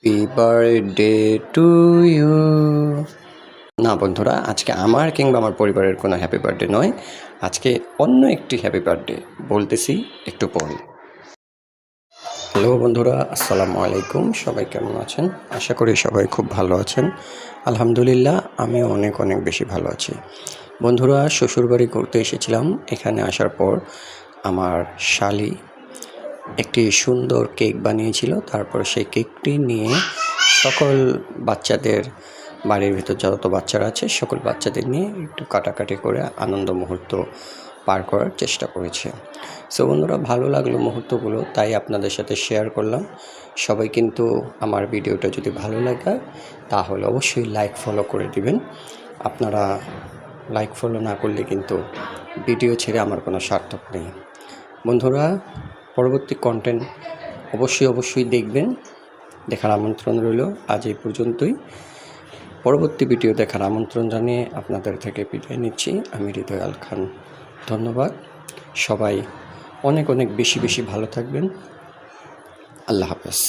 Happy birthday to you. না বন্ধুরা, আজকে আমার কিংবা আমার পরিবারের কোনো হ্যাপি বার্থডে নয়, আজকে অন্য একটি হ্যাপি বার্থডে বলতেছি একটু পরে। হ্যালো বন্ধুরা, আসসালামু আলাইকুম। সবাই কেমন আছেন? আশা করি সবাই খুব ভালো আছেন। আলহামদুলিল্লাহ, আমিও অনেক অনেক বেশি ভালো আছি। বন্ধুরা, শ্বশুরবাড়ি করতে এসেছিলাম। এখানে আসার পর আমার শালি একটি সুন্দর কেক বানিয়েছিল। তারপর সেই কেকটি নিয়ে সকল বাচ্চাদের, বাড়ির ভিতর যত বাচ্চারা আছে সকল বাচ্চাদের নিয়ে একটু কাটাকাটি করে আনন্দ মুহূর্ত পার করার চেষ্টা করেছে। সো বন্ধুরা, ভালো লাগলো মুহূর্তগুলো, তাই আপনাদের সাথে শেয়ার করলাম। সবাই কিন্তু আমার ভিডিওটা যদি ভালো লাগে তাহলে অবশ্যই লাইক ফলো করে দিবেন। আপনারা লাইক ফলো না করলে কিন্তু ভিডিও ছেড়ে আমার কোনো সার্থক নেই। বন্ধুরা, পরবর্তী কন্টেন্ট অবশ্যই দেখবেন, দেখার আমন্ত্রণ রইল। আজ এই পর্যন্তই। পরবর্তী ভিডিও দেখার আমন্ত্রণ জানিয়ে আপনাদের থেকে বিদায় নিচ্ছি। আমি হৃদয় আল খান। ধন্যবাদ। সবাই অনেক অনেক বেশি ভালো থাকবেন। আল্লাহ হাফেজ।